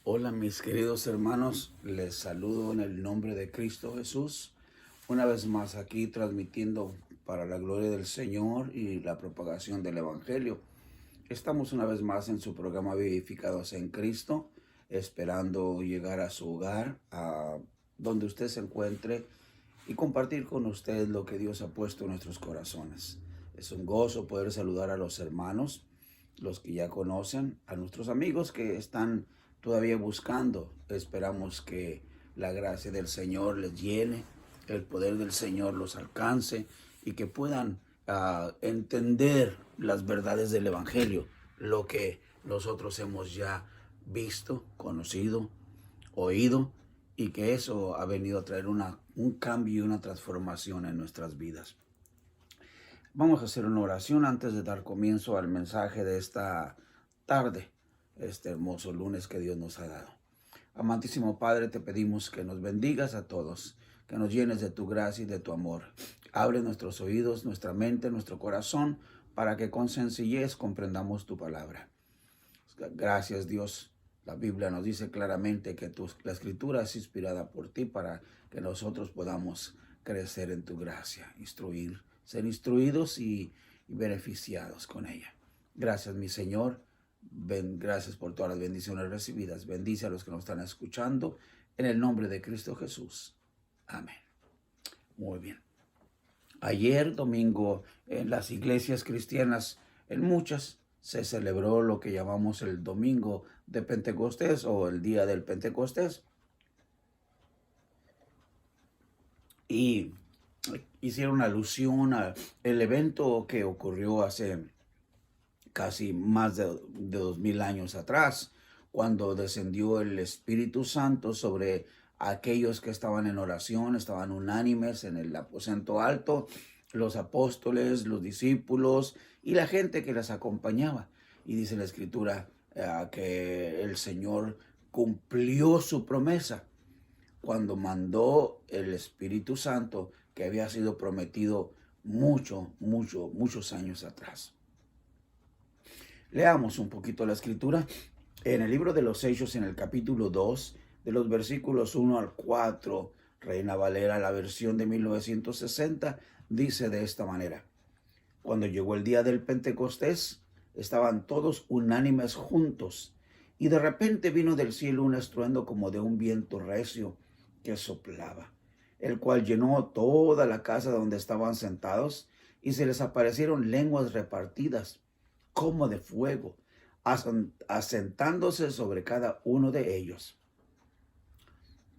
Hola mis queridos hermanos, les saludo en el nombre de Cristo Jesús. Una vez más aquí transmitiendo para la gloria del Señor y la propagación del Evangelio. Estamos una vez más en su programa Vivificados en Cristo, esperando llegar a su hogar, a donde usted se encuentre y compartir con usted lo que Dios ha puesto en nuestros corazones. Es un gozo poder saludar a los hermanos, los que ya conocen, a nuestros amigos que están todavía buscando. Esperamos que la gracia del Señor les llene, el poder del Señor los alcance y que puedan entender las verdades del Evangelio, lo que nosotros hemos ya visto, conocido, oído, y que eso ha venido a traer un cambio y una transformación en nuestras vidas. Vamos a hacer una oración antes de dar comienzo al mensaje de esta tarde, este hermoso lunes que Dios nos ha dado. Amantísimo Padre, te pedimos que nos bendigas a todos, que nos llenes de tu gracia y de tu amor. Abre nuestros oídos, nuestra mente, nuestro corazón, para que con sencillez comprendamos tu palabra. Gracias, Dios. La Biblia nos dice claramente que la Escritura es inspirada por ti para que nosotros podamos crecer en tu gracia, ser instruidos y beneficiados con ella. Gracias, mi Señor. Gracias por todas las bendiciones recibidas. Bendice a los que nos están escuchando en el nombre de Cristo Jesús. Amén. Muy bien. Ayer domingo en las iglesias cristianas, en muchas, se celebró lo que llamamos el domingo de Pentecostés o el día del Pentecostés. Y hicieron alusión al evento que ocurrió hace casi más de 2000 años atrás, cuando descendió el Espíritu Santo sobre aquellos que estaban en oración, estaban unánimes en el aposento alto, los apóstoles, los discípulos y la gente que les acompañaba. Y dice la Escritura que el Señor cumplió su promesa cuando mandó el Espíritu Santo que había sido prometido muchos años atrás. Leamos un poquito la Escritura. En el libro de los Hechos, en el capítulo 2, de los versículos 1 al 4, Reina Valera, la versión de 1960, dice de esta manera: Cuando llegó el día del Pentecostés, estaban todos unánimes juntos, y de repente vino del cielo un estruendo como de un viento recio que soplaba, el cual llenó toda la casa donde estaban sentados, y se les aparecieron lenguas repartidas como de fuego, asentándose sobre cada uno de ellos.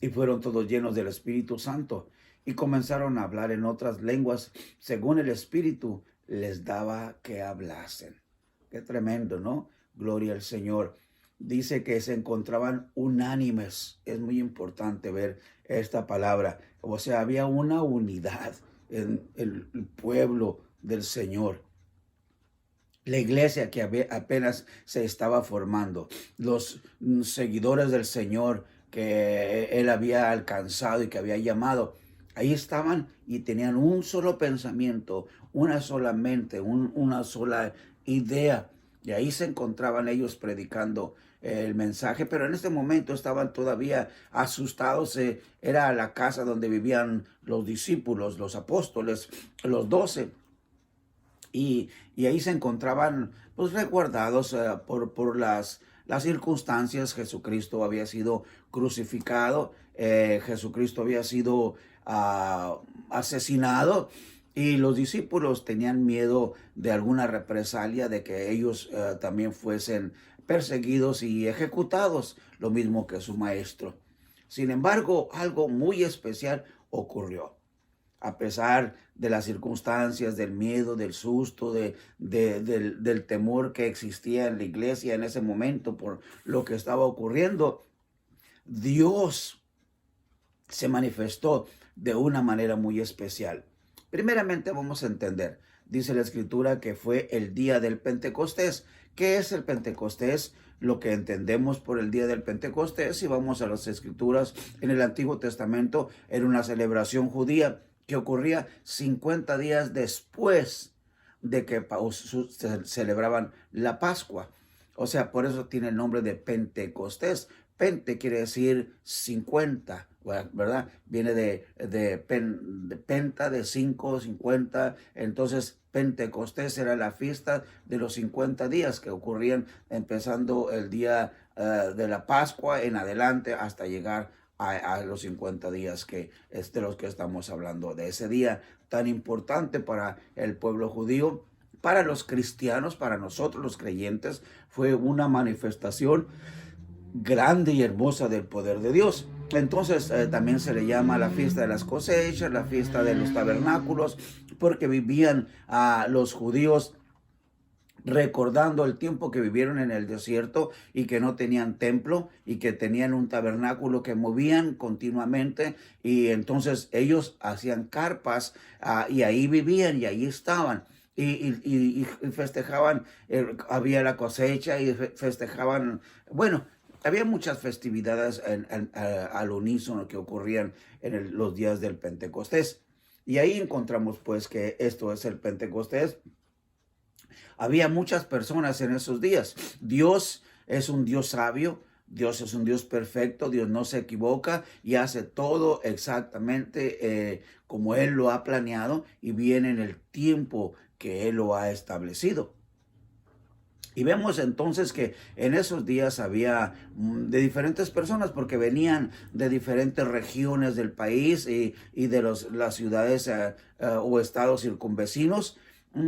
Y fueron todos llenos del Espíritu Santo, y comenzaron a hablar en otras lenguas, según el Espíritu les daba que hablasen. Qué tremendo, ¿no? Gloria al Señor. Dice que se encontraban unánimes. Es muy importante ver esta palabra. O sea, había una unidad en el pueblo del Señor. La iglesia que apenas se estaba formando, los seguidores del Señor que Él había alcanzado y que había llamado, ahí estaban y tenían un solo pensamiento, una sola mente, una sola idea. Y ahí se encontraban ellos predicando el mensaje, pero en este momento estaban todavía asustados. Era la casa donde vivían los discípulos, los apóstoles, los 12. Y ahí se encontraban pues resguardados por las circunstancias. Jesucristo había sido crucificado, Jesucristo había sido asesinado, y los discípulos tenían miedo de alguna represalia, de que ellos también fuesen perseguidos y ejecutados, lo mismo que su maestro. Sin embargo, algo muy especial ocurrió. A pesar de las circunstancias, del miedo, del susto, del temor que existía en la iglesia en ese momento por lo que estaba ocurriendo, Dios se manifestó de una manera muy especial. Primeramente vamos a entender, dice la Escritura, que fue el día del Pentecostés. ¿Qué es el Pentecostés? Lo que entendemos por el día del Pentecostés, si vamos a las Escrituras en el Antiguo Testamento, era una celebración judía que ocurría 50 días después de que se celebraban la Pascua. O sea, por eso tiene el nombre de Pentecostés. Pente quiere decir 50, ¿verdad? Viene de penta, de 5, 50. Entonces, Pentecostés era la fiesta de los 50 días que ocurrían empezando el día de la Pascua en adelante hasta llegar a los 50 días que es de los que estamos hablando, de ese día tan importante para el pueblo judío. Para los cristianos, para nosotros los creyentes, fue una manifestación grande y hermosa del poder de Dios. Entonces también se le llama la fiesta de las cosechas, la fiesta de los tabernáculos, porque vivían los judíos recordando el tiempo que vivieron en el desierto y que no tenían templo y que tenían un tabernáculo que movían continuamente, y entonces ellos hacían carpas y ahí vivían y ahí estaban. Y festejaban, había la cosecha y festejaban, bueno, había muchas festividades al unísono que ocurrían en los días del Pentecostés. Y ahí encontramos pues que esto es el Pentecostés. Había muchas personas en esos días. Dios es un Dios sabio, Dios es un Dios perfecto, Dios no se equivoca y hace todo exactamente como Él lo ha planeado y viene en el tiempo que Él lo ha establecido. Y vemos entonces que en esos días había de diferentes personas porque venían de diferentes regiones del país y de las ciudades o estados circunvecinos,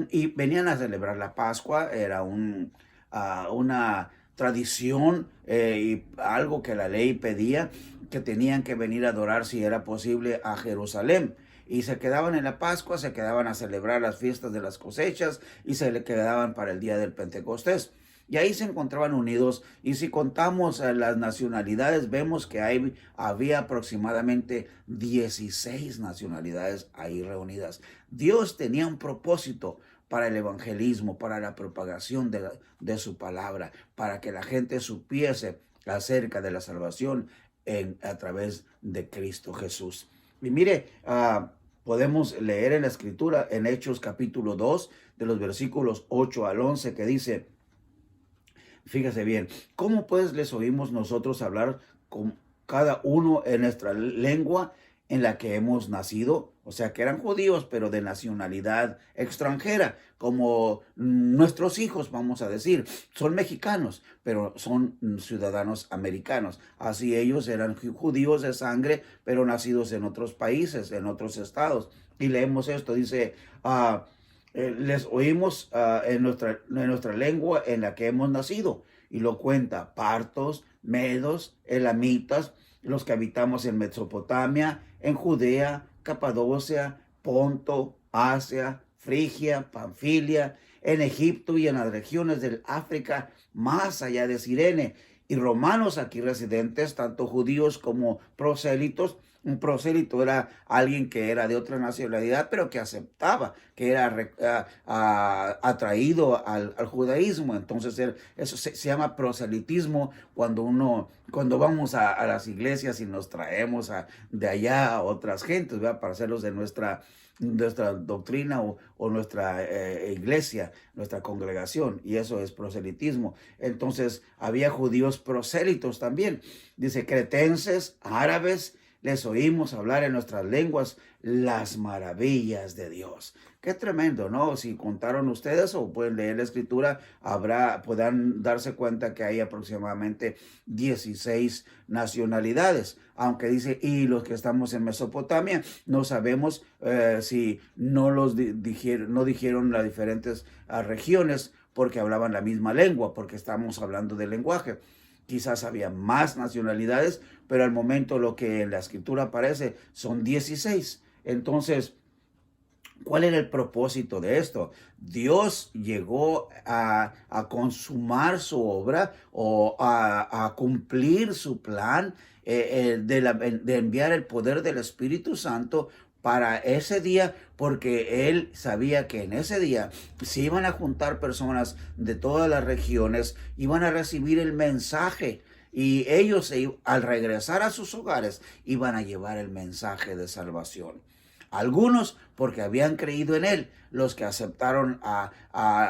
y venían a celebrar la Pascua. Era una tradición y algo que la ley pedía, que tenían que venir a adorar, si era posible, a Jerusalén. Y se quedaban en la Pascua, se quedaban a celebrar las fiestas de las cosechas y se le quedaban para el día del Pentecostés. Y ahí se encontraban unidos, y si contamos las nacionalidades, vemos que había aproximadamente 16 nacionalidades ahí reunidas. Dios tenía un propósito para el evangelismo, para la propagación de su palabra, para que la gente supiese acerca de la salvación a través de Cristo Jesús. Y mire, podemos leer en la Escritura, en Hechos capítulo 2, de los versículos 8 al 11, que dice, fíjese bien, ¿cómo pues les oímos nosotros hablar con cada uno en nuestra lengua en la que hemos nacido? O sea, que eran judíos, pero de nacionalidad extranjera, como nuestros hijos, vamos a decir, son mexicanos, pero son ciudadanos americanos. Así ellos eran judíos de sangre, pero nacidos en otros países, en otros estados. Y leemos esto, dice, les oímos en nuestra lengua en la que hemos nacido. Y lo cuenta: partos, medos, elamitas, los que habitamos en Mesopotamia, en Judea, Capadocia, Ponto, Asia, Frigia, Panfilia, en Egipto y en las regiones del África, más allá de Cirene, y romanos aquí residentes, tanto judíos como prosélitos. Un prosélito era alguien que era de otra nacionalidad, pero que aceptaba, que era atraído al judaísmo. Entonces eso se llama proselitismo, cuando vamos a las iglesias y nos traemos de allá a otras gentes, ¿verdad? Para hacerlos de nuestra doctrina o nuestra iglesia, nuestra congregación, y eso es proselitismo. Entonces había judíos prosélitos también. Dice, cretenses, árabes, les oímos hablar en nuestras lenguas las maravillas de Dios. Qué tremendo, ¿no? Si contaron ustedes o pueden leer la Escritura, podrán darse cuenta que hay aproximadamente 16 nacionalidades. Aunque dice, y los que estamos en Mesopotamia, no sabemos si no dijeron las diferentes regiones porque hablaban la misma lengua, porque estamos hablando del lenguaje. Quizás había más nacionalidades, pero al momento lo que en la Escritura aparece son 16. Entonces, ¿cuál era el propósito de esto? Dios llegó a consumar su obra o a cumplir su plan de enviar el poder del Espíritu Santo para ese día, porque Él sabía que en ese día se iban a juntar personas de todas las regiones, iban a recibir el mensaje, y ellos al regresar a sus hogares iban a llevar el mensaje de salvación. Algunos porque habían creído en Él, los que aceptaron a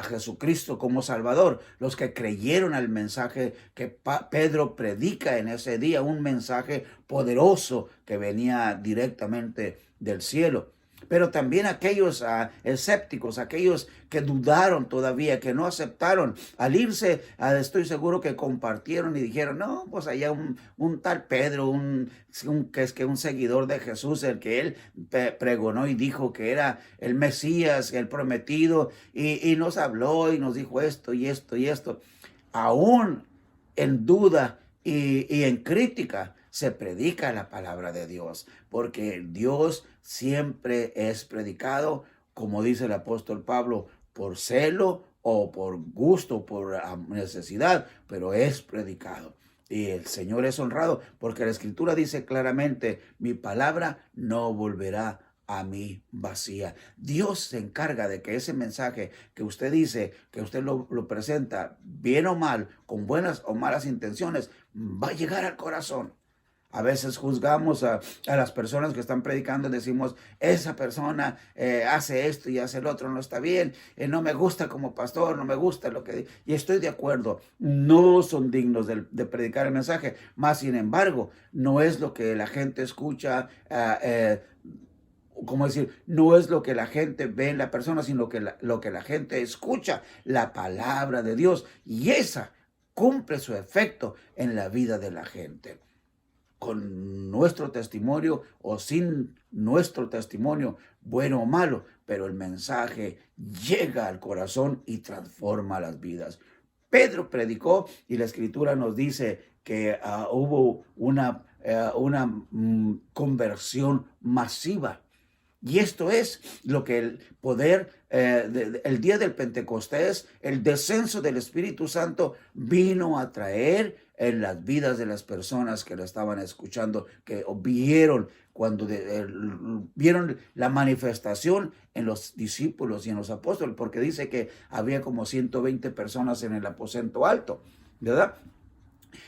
Jesucristo como Salvador, los que creyeron al mensaje que Pedro predica en ese día, un mensaje poderoso que venía directamente del cielo. Pero también aquellos escépticos, aquellos que dudaron todavía, que no aceptaron, al irse, estoy seguro que compartieron y dijeron, no, pues allá un tal Pedro, que es que un seguidor de Jesús, el que él pregonó y dijo que era el Mesías, el prometido, y nos habló y nos dijo esto y esto y esto. Aún en duda y en crítica, se predica la palabra de Dios, porque Dios siempre es predicado, como dice el apóstol Pablo, por celo o por gusto, por necesidad, pero es predicado. Y el Señor es honrado, porque la Escritura dice claramente, mi palabra no volverá a mí vacía. Dios se encarga de que ese mensaje que usted dice, que usted lo presenta, bien o mal, con buenas o malas intenciones, va a llegar al corazón. A veces juzgamos a las personas que están predicando, decimos, esa persona hace esto y hace el otro, no está bien, no me gusta como pastor, no me gusta lo que... Y estoy de acuerdo, no son dignos de predicar el mensaje, más sin embargo, no es lo que la gente escucha, ¿cómo decir? No es lo que la gente ve en la persona, sino que lo que la gente escucha, la palabra de Dios, y esa cumple su efecto en la vida de la gente. Con nuestro testimonio o sin nuestro testimonio, bueno o malo, pero el mensaje llega al corazón y transforma las vidas. Pedro predicó y la Escritura nos dice que hubo una conversión masiva. Y esto es lo que el poder, el día del Pentecostés, el descenso del Espíritu Santo vino a traer en las vidas de las personas que lo estaban escuchando, que vieron cuando vieron la manifestación en los discípulos y en los apóstoles, porque dice que había como 120 personas en el aposento alto, ¿verdad?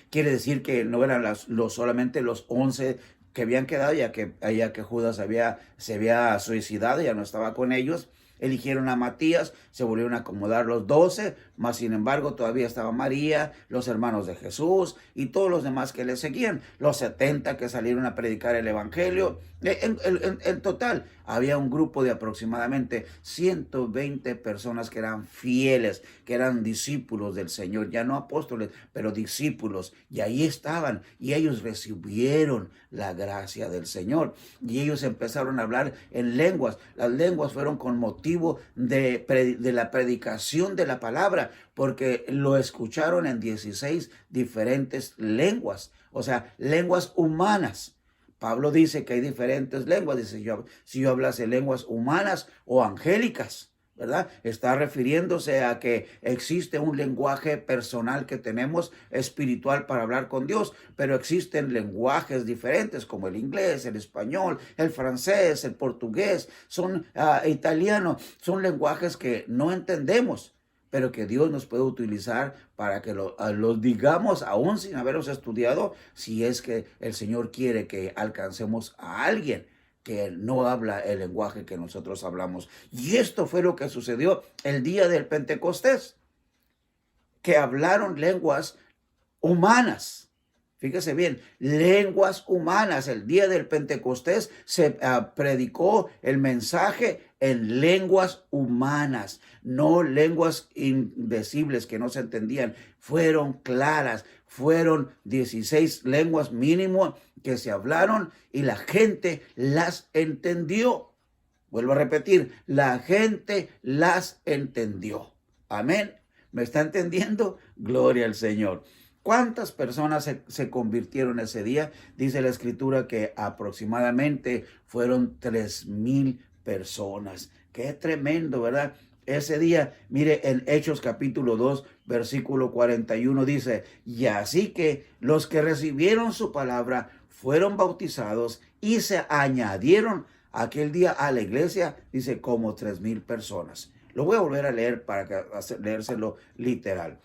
Quiere decir que no eran solamente los 11 que habían quedado, ya que Judas se había suicidado, ya no estaba con ellos. Eligieron a Matías, se volvieron a acomodar los 12, mas sin embargo todavía estaba María, los hermanos de Jesús y todos los demás que le seguían, los 70 que salieron a predicar el evangelio. En total, había un grupo de aproximadamente 120 personas que eran fieles, que eran discípulos del Señor, ya no apóstoles, pero discípulos, y ahí estaban, y ellos recibieron la gracia del Señor, y ellos empezaron a hablar en lenguas. Las lenguas fueron con motivo de la predicación de la palabra, porque lo escucharon en 16 diferentes lenguas, o sea, lenguas humanas. Pablo dice que hay diferentes lenguas, dice, si yo hablase lenguas humanas o angélicas, ¿verdad? Está refiriéndose a que existe un lenguaje personal que tenemos espiritual para hablar con Dios, pero existen lenguajes diferentes como el inglés, el español, el francés, el portugués, son italiano, son lenguajes que no entendemos, pero que Dios nos puede utilizar para que los digamos aún sin haberlos estudiado, si es que el Señor quiere que alcancemos a alguien que no habla el lenguaje que nosotros hablamos. Y esto fue lo que sucedió el día del Pentecostés, que hablaron lenguas humanas. Fíjese bien, lenguas humanas. El día del Pentecostés se predicó el mensaje en lenguas humanas, no lenguas indecibles que no se entendían. Fueron claras, fueron 16 lenguas mínimo que se hablaron y la gente las entendió. Vuelvo a repetir, la gente las entendió. Amén. ¿Me está entendiendo? Gloria al Señor. ¿Cuántas personas se convirtieron ese día? Dice la Escritura que aproximadamente fueron 3,000 personas. Qué tremendo, ¿verdad? Ese día, mire, en Hechos capítulo 2, versículo 41 dice, y así que los que recibieron su palabra fueron bautizados y se añadieron aquel día a la iglesia, dice, como 3,000 personas. Lo voy a volver a leer para leérselo literal.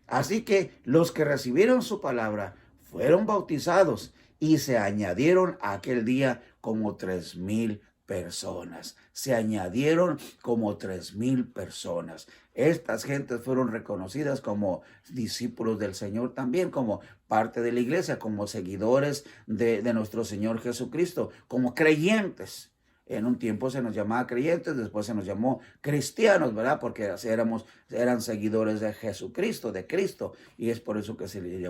Así que los que recibieron su palabra fueron bautizados y se añadieron aquel día como 3,000 personas. Se añadieron como 3,000 personas. Estas gentes fueron reconocidas como discípulos del Señor también, como parte de la iglesia, como seguidores de nuestro Señor Jesucristo, como creyentes. En un tiempo se nos llamaba creyentes, después se nos llamó cristianos, ¿verdad? Porque eran seguidores de Jesucristo, de Cristo, y es por eso que se les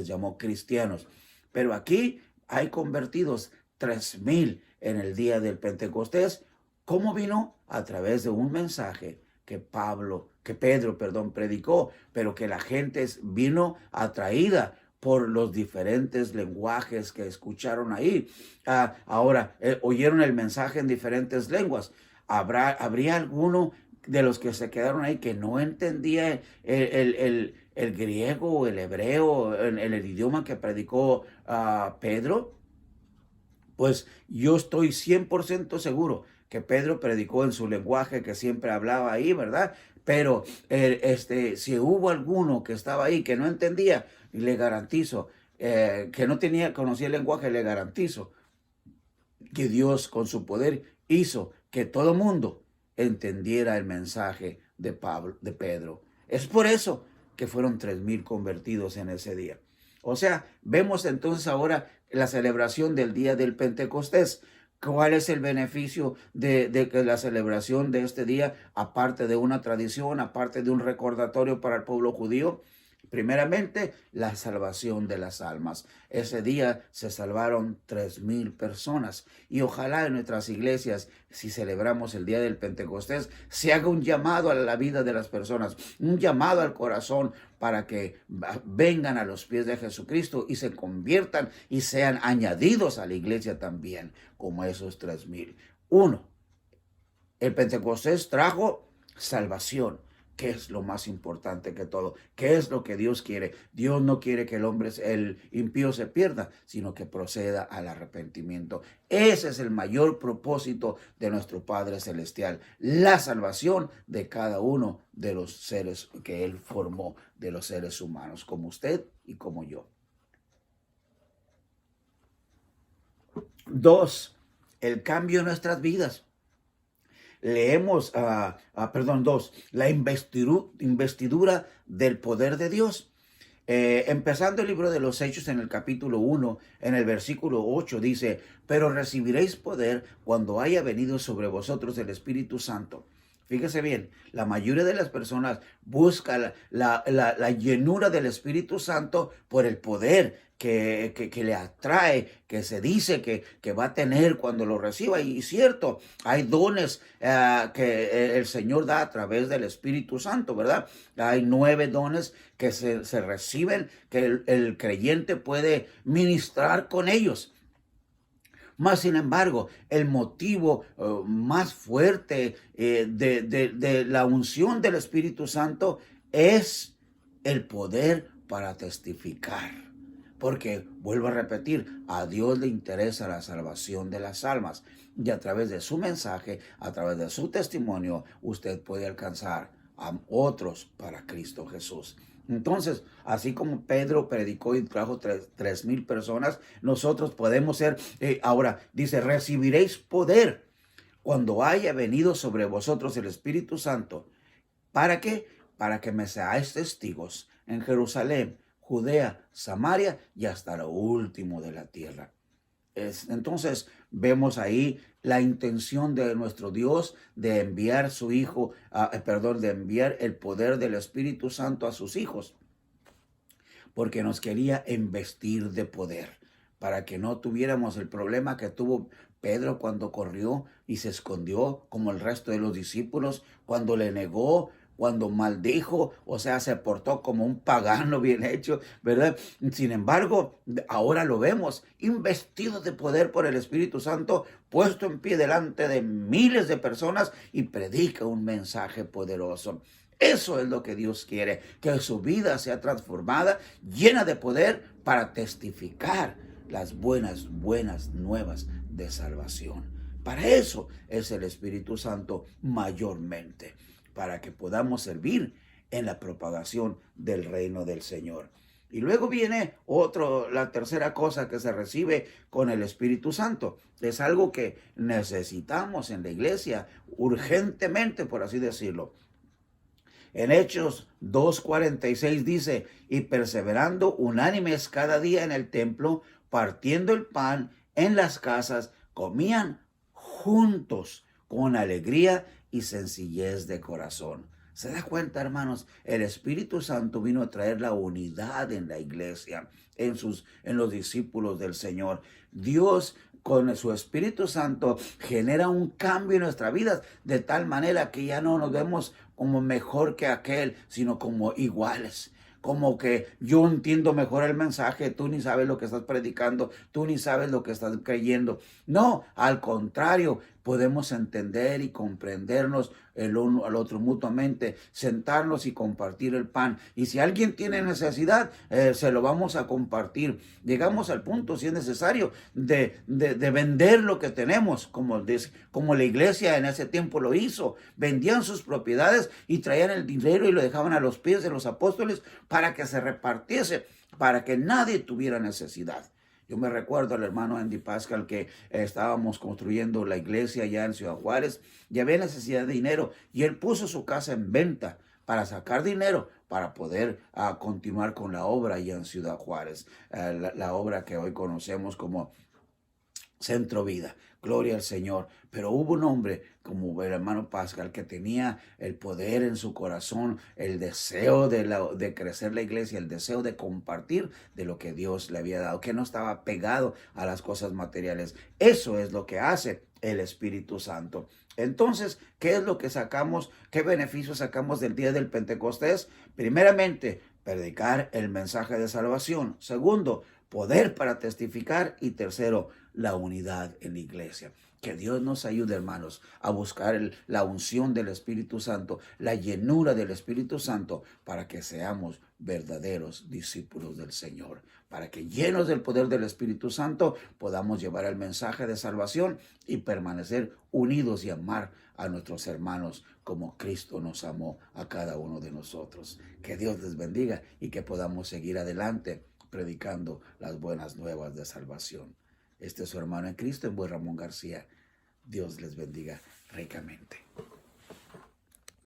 llamó cristianos. Pero aquí hay convertidos 3,000 en el día del Pentecostés. ¿Cómo vino? A través de un mensaje que Pedro predicó, pero que la gente vino atraída por los diferentes lenguajes que escucharon ahí. Ahora, oyeron el mensaje en diferentes lenguas. ¿Habría alguno de los que se quedaron ahí que no entendía el griego o el hebreo, el idioma que predicó Pedro? Pues yo estoy 100% seguro que Pedro predicó en su lenguaje que siempre hablaba ahí, ¿verdad? Pero si hubo alguno que estaba ahí que no entendía, le garantizo, que no conocía el lenguaje, le garantizo que Dios con su poder hizo que todo mundo entendiera el mensaje de Pedro. Es por eso que fueron 3,000 convertidos en ese día. O sea, vemos entonces ahora la celebración del día del Pentecostés. ¿Cuál es el beneficio de que la celebración de este día, aparte de una tradición, aparte de un recordatorio para el pueblo judío? Primeramente, la salvación de las almas. Ese día se salvaron 3,000 personas. Y ojalá en nuestras iglesias, si celebramos el día del Pentecostés, se haga un llamado a la vida de las personas, un llamado al corazón para que vengan a los pies de Jesucristo y se conviertan y sean añadidos a la iglesia también, como esos 3,000. Uno, el Pentecostés trajo salvación. ¿Qué es lo más importante que todo? ¿Qué es lo que Dios quiere? Dios no quiere que el impío se pierda, sino que proceda al arrepentimiento. Ese es el mayor propósito de nuestro Padre Celestial, la salvación de cada uno de los seres que Él formó, de los seres humanos, como usted y como yo. 2, el cambio en nuestras vidas. Leemos, 2, la investidura del poder de Dios. Empezando el libro de los Hechos en el capítulo 1, en el versículo 8 dice, pero recibiréis poder cuando haya venido sobre vosotros el Espíritu Santo. Fíjese bien, la mayoría de las personas buscan la llenura del Espíritu Santo por el poder que le atrae, que se dice que va a tener cuando lo reciba. Y cierto, hay dones que el Señor da a través del Espíritu Santo, ¿verdad? Hay 9 dones que se reciben, que el creyente puede ministrar con ellos. Mas, sin embargo, el motivo más fuerte de la unción del Espíritu Santo es el poder para testificar. Porque, vuelvo a repetir, a Dios le interesa la salvación de las almas. Y a través de su mensaje, a través de su testimonio, usted puede alcanzar a otros para Cristo Jesús. Entonces, así como Pedro predicó y trajo 3,000 personas, nosotros podemos ser, ahora dice, recibiréis poder cuando haya venido sobre vosotros el Espíritu Santo. ¿Para qué? Para que me seáis testigos en Jerusalén, Judea, Samaria y hasta lo último de la tierra. Entonces vemos ahí la intención de nuestro Dios de enviar su Hijo, de enviar el poder del Espíritu Santo a sus hijos, porque nos quería investir de poder, para que no tuviéramos el problema que tuvo Pedro cuando corrió y se escondió, como el resto de los discípulos, cuando le negó, cuando maldijo, o sea, se portó como un pagano bien hecho, ¿verdad? Sin embargo, ahora lo vemos, investido de poder por el Espíritu Santo, puesto en pie delante de miles de personas y predica un mensaje poderoso. Eso es lo que Dios quiere, que su vida sea transformada, llena de poder para testificar las buenas nuevas de salvación. Para eso es el Espíritu Santo mayormente, para que podamos servir en la propagación del reino del Señor. Y luego viene la tercera cosa que se recibe con el Espíritu Santo. Es algo que necesitamos en la iglesia urgentemente, por así decirlo. En Hechos 2:46 dice, y perseverando unánimes cada día en el templo, partiendo el pan en las casas, comían juntos con alegría y sencillez de corazón. ¿Se da cuenta, hermanos? El Espíritu Santo vino a traer la unidad en la iglesia, en los discípulos del Señor. Dios con su Espíritu Santo genera un cambio en nuestras vidas de tal manera que ya no nos vemos como mejor que aquel, sino como iguales. Como que yo entiendo mejor el mensaje, tú ni sabes lo que estás predicando, tú ni sabes lo que estás creyendo. No, al contrario, podemos entender y comprendernos el uno al otro mutuamente, sentarnos y compartir el pan. Y si alguien tiene necesidad, se lo vamos a compartir. Llegamos al punto, si es necesario, de vender lo que tenemos, como la iglesia en ese tiempo lo hizo. Vendían sus propiedades y traían el dinero y lo dejaban a los pies de los apóstoles para que se repartiese, para que nadie tuviera necesidad. Yo me recuerdo al hermano Andy Pascal que estábamos construyendo la iglesia allá en Ciudad Juárez y había necesidad de dinero y él puso su casa en venta para sacar dinero para poder continuar con la obra allá en Ciudad Juárez, la obra que hoy conocemos como Centro Vida. Gloria al Señor. Pero hubo un hombre como el hermano Pascal que tenía el poder en su corazón, el deseo de crecer la iglesia, el deseo de compartir de lo que Dios le había dado, que no estaba pegado a las cosas materiales. Eso es lo que hace el Espíritu Santo. Entonces, ¿qué es lo que sacamos? ¿Qué beneficios sacamos del día del Pentecostés? Primeramente, predicar el mensaje de salvación. Segundo, poder para testificar. Y tercero, la unidad en la iglesia. Que Dios nos ayude, hermanos, a buscar la unción del Espíritu Santo, la llenura del Espíritu Santo, para que seamos verdaderos discípulos del Señor. Para que llenos del poder del Espíritu Santo podamos llevar el mensaje de salvación y permanecer unidos y amar a nuestros hermanos como Cristo nos amó a cada uno de nosotros. Que Dios les bendiga y que podamos seguir adelante predicando las buenas nuevas de salvación. Este es su hermano en Cristo, el buen Ramón García. Dios les bendiga ricamente.